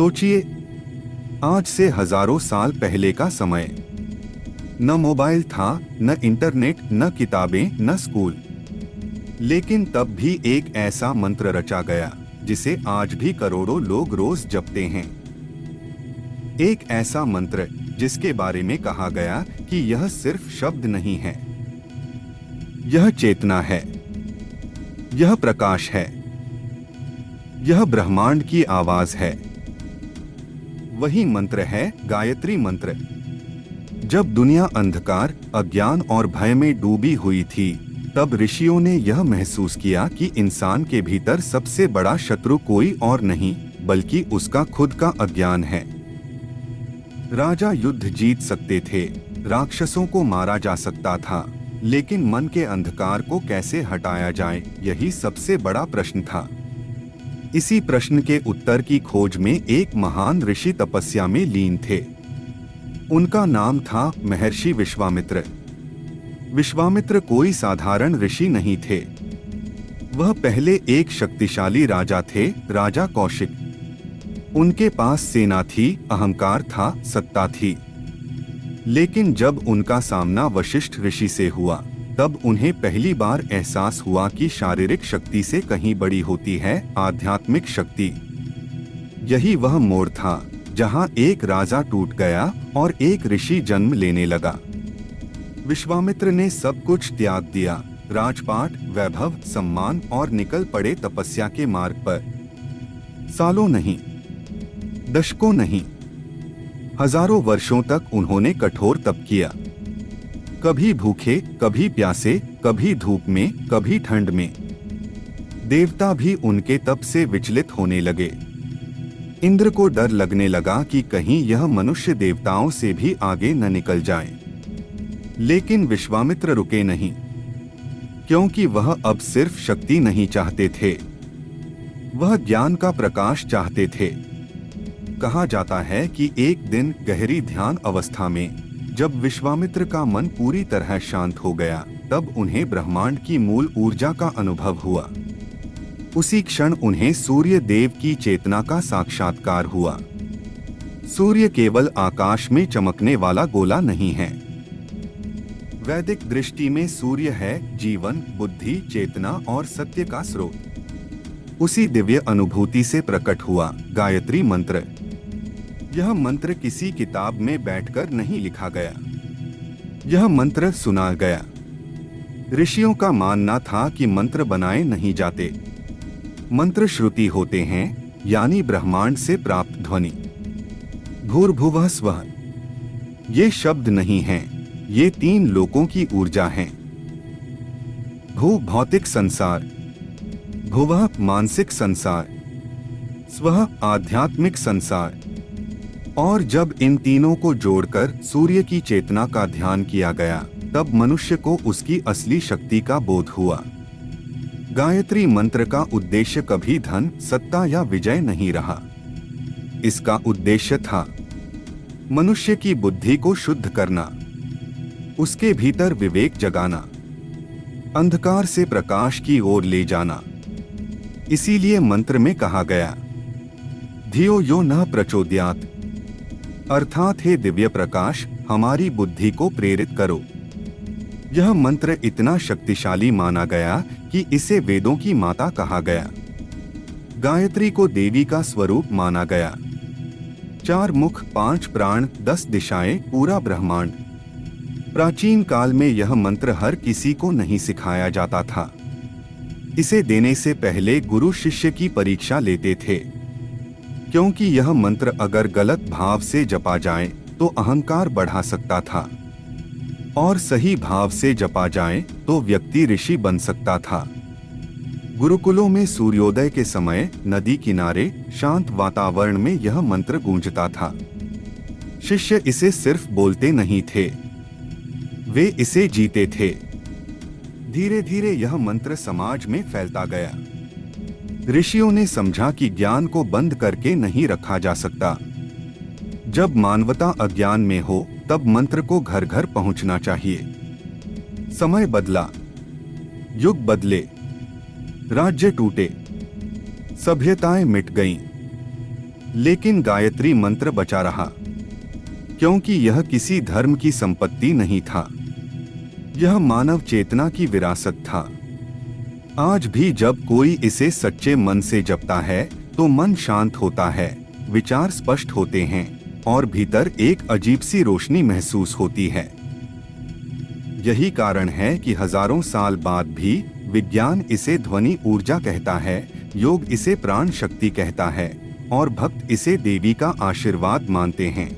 सोचिए, आज से हजारों साल पहले का समय। न मोबाइल था, न इंटरनेट, न किताबें, न स्कूल। लेकिन तब भी एक ऐसा मंत्र रचा गया जिसे आज भी करोड़ों लोग रोज जपते हैं। एक ऐसा मंत्र जिसके बारे में कहा गया कि यह सिर्फ शब्द नहीं है, यह चेतना है, यह प्रकाश है, यह ब्रह्मांड की आवाज है। वही मंत्र है गायत्री मंत्र। जब दुनिया अंधकार, अज्ञान और भय में डूबी हुई थी, तब ऋषियों ने यह महसूस किया कि इंसान के भीतर सबसे बड़ा शत्रु कोई और नहीं बल्कि उसका खुद का अज्ञान है। राजा युद्ध जीत सकते थे, राक्षसों को मारा जा सकता था, लेकिन मन के अंधकार को कैसे हटाया जाए, यही सबसे बड़ा प्रश्न था। इसी प्रश्न के उत्तर की खोज में एक महान ऋषि तपस्या में लीन थे। उनका नाम था महर्षि विश्वामित्र। विश्वामित्र कोई साधारण ऋषि नहीं थे। वह पहले एक शक्तिशाली राजा थे, राजा कौशिक। उनके पास सेना थी, अहंकार था, सत्ता थी। लेकिन जब उनका सामना वशिष्ठ ऋषि से हुआ, तब उन्हें पहली बार एहसास हुआ कि शारीरिक शक्ति से कहीं बड़ी होती है आध्यात्मिक शक्ति। यही वह मोड़ था जहां एक राजा टूट गया और एक ऋषि जन्म लेने लगा। विश्वामित्र ने सब कुछ त्याग दिया, राजपाट, वैभव, सम्मान, और निकल पड़े तपस्या के मार्ग पर। सालों नहीं, दशकों नहीं, हजारों वर्षों तक उन्होंने कठोर तप किया। कभी भूखे, कभी प्यासे, कभी धूप में, कभी ठंड में। देवता भी उनके तप से विचलित होने लगे। इंद्र को डर लगने लगा कि कहीं यह मनुष्य देवताओं से भी आगे न निकल जाए। लेकिन विश्वामित्र रुके नहीं, क्योंकि वह अब सिर्फ शक्ति नहीं चाहते थे, वह ज्ञान का प्रकाश चाहते थे। कहा जाता है कि एक दिन गहरी ध्यान अवस्था में जब विश्वामित्र का मन पूरी तरह शांत हो गया, तब उन्हें ब्रह्मांड की मूल ऊर्जा का अनुभव हुआ। उसी क्षण उन्हें सूर्य देव की चेतना का साक्षात्कार हुआ। सूर्य केवल आकाश में चमकने वाला गोला नहीं है। वैदिक दृष्टि में सूर्य है जीवन, बुद्धि, चेतना और सत्य का स्रोत। उसी दिव्य अनुभूति से प्रकट हुआ गायत्री मंत्र। यह मंत्र किसी किताब में बैठकर नहीं लिखा गया, यह मंत्र सुना गया। ऋषियों का मानना था कि मंत्र बनाए नहीं जाते, मंत्र श्रुति होते हैं, यानी ब्रह्मांड से प्राप्त ध्वनि। भूर्भुवः स्वः, ये शब्द नहीं हैं, ये तीन लोकों की ऊर्जा है। भू भौतिक संसार, भुवः मानसिक संसार, स्वः आध्यात्मिक संसार। और जब इन तीनों को जोड़कर सूर्य की चेतना का ध्यान किया गया, तब मनुष्य को उसकी असली शक्ति का बोध हुआ। गायत्री मंत्र का उद्देश्य कभी धन, सत्ता या विजय नहीं रहा। इसका उद्देश्य था मनुष्य की बुद्धि को शुद्ध करना, उसके भीतर विवेक जगाना, अंधकार से प्रकाश की ओर ले जाना। इसीलिए मंत्र में कहा गया, धियो यो नः प्रचोदयात्, अर्थात हे दिव्य प्रकाश, हमारी बुद्धि को प्रेरित करो। यह मंत्र इतना शक्तिशाली माना गया कि इसे वेदों की माता कहा गया। गायत्री को देवी का स्वरूप माना गया। 4 मुख, 5 प्राण, 10 दिशाएं, पूरा ब्रह्मांड। प्राचीन काल में यह मंत्र हर किसी को नहीं सिखाया जाता था। इसे देने से पहले गुरु शिष्य की परीक्षा लेते थे, क्योंकि यह मंत्र अगर गलत भाव से जपा जाए तो अहंकार बढ़ा सकता था, और सही भाव से जपा जाए तो व्यक्ति ऋषि बन सकता था। गुरुकुलों में सूर्योदय के समय नदी किनारे शांत वातावरण में यह मंत्र गूंजता था। शिष्य इसे सिर्फ बोलते नहीं थे, वे इसे जीते थे। धीरे धीरे यह मंत्र समाज में फैलता गया। ऋषियों ने समझा कि ज्ञान को बंद करके नहीं रखा जा सकता। जब मानवता अज्ञान में हो, तब मंत्र को घर घर पहुंचना चाहिए। समय बदला, युग बदले, राज्य टूटे, सभ्यताएं मिट गईं, लेकिन गायत्री मंत्र बचा रहा, क्योंकि यह किसी धर्म की संपत्ति नहीं था, यह मानव चेतना की विरासत था। आज भी जब कोई इसे सच्चे मन से जपता है तो मन शांत होता है, विचार स्पष्ट होते हैं और भीतर एक अजीब सी रोशनी महसूस होती है। यही कारण है कि हजारों साल बाद भी विज्ञान इसे ध्वनि ऊर्जा कहता है, योग इसे प्राण शक्ति कहता है और भक्त इसे देवी का आशीर्वाद मानते हैं।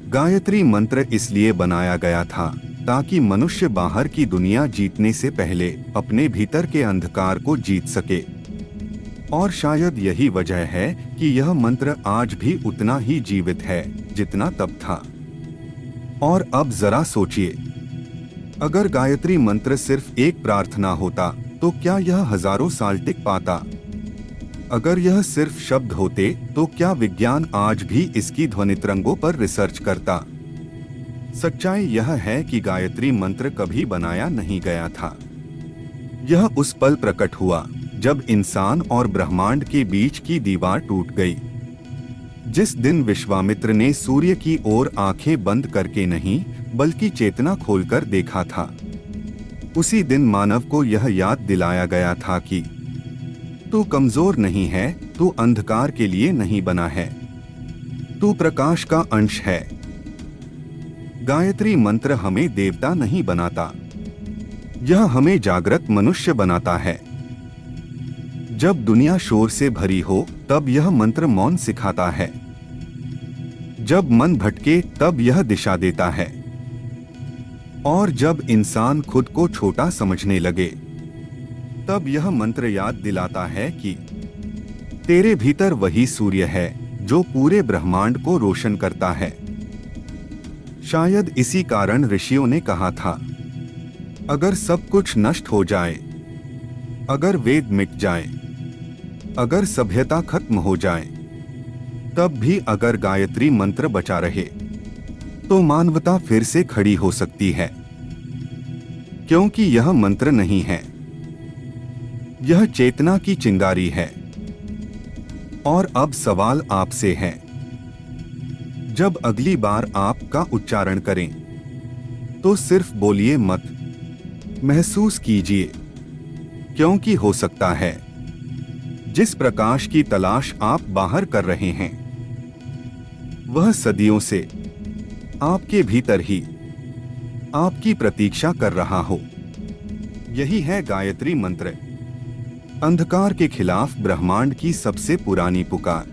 गायत्री मंत्र इसलिए बनाया गया था ताकि मनुष्य बाहर की दुनिया जीतने से पहले अपने भीतर के अंधकार को जीत सके। और शायद यही वजह है कि यह मंत्र आज भी उतना ही जीवित है जितना तब था। और अब जरा सोचिए, अगर गायत्री मंत्र सिर्फ एक प्रार्थना होता तो क्या यह हजारों साल टिक पाता? अगर यह सिर्फ शब्द होते तो क्या विज्ञान आज भी इसकी ध्वनि तरंगों पर रिसर्च करता? सच्चाई यह है कि गायत्री मंत्र कभी बनाया नहीं गया था। यह उस पल प्रकट हुआ जब इंसान और ब्रह्मांड के बीच की दीवार टूट गई। जिस दिन विश्वामित्र ने सूर्य की ओर आंखें बंद करके नहीं बल्कि चेतना खोलकर देखा था, उसी दिन मानव को यह याद दिलाया गया था कि तू कमजोर नहीं है, तू अंधकार के लिए नहीं बना है, तू प्रकाश का अंश है। गायत्री मंत्र हमें देवता नहीं बनाता, यह हमें जागृत मनुष्य बनाता है। जब दुनिया शोर से भरी हो तब यह मंत्र मौन सिखाता है, जब मन भटके तब यह दिशा देता है, और जब इंसान खुद को छोटा समझने लगे तब यह मंत्र याद दिलाता है कि तेरे भीतर वही सूर्य है जो पूरे ब्रह्मांड को रोशन करता है। शायद इसी कारण ऋषियों ने कहा था, अगर सब कुछ नष्ट हो जाए, अगर वेद मिट जाए, अगर सभ्यता खत्म हो जाए, तब भी अगर गायत्री मंत्र बचा रहे तो मानवता फिर से खड़ी हो सकती है। क्योंकि यह मंत्र नहीं है, यह चेतना की चिंगारी है। और अब सवाल आपसे है, जब अगली बार आप का उच्चारण करें तो सिर्फ बोलिए मत, महसूस कीजिए, क्योंकि हो सकता है जिस प्रकाश की तलाश आप बाहर कर रहे हैं वह सदियों से आपके भीतर ही आपकी प्रतीक्षा कर रहा हो। यही है गायत्री मंत्र, अंधकार के खिलाफ ब्रह्मांड की सबसे पुरानी पुकार।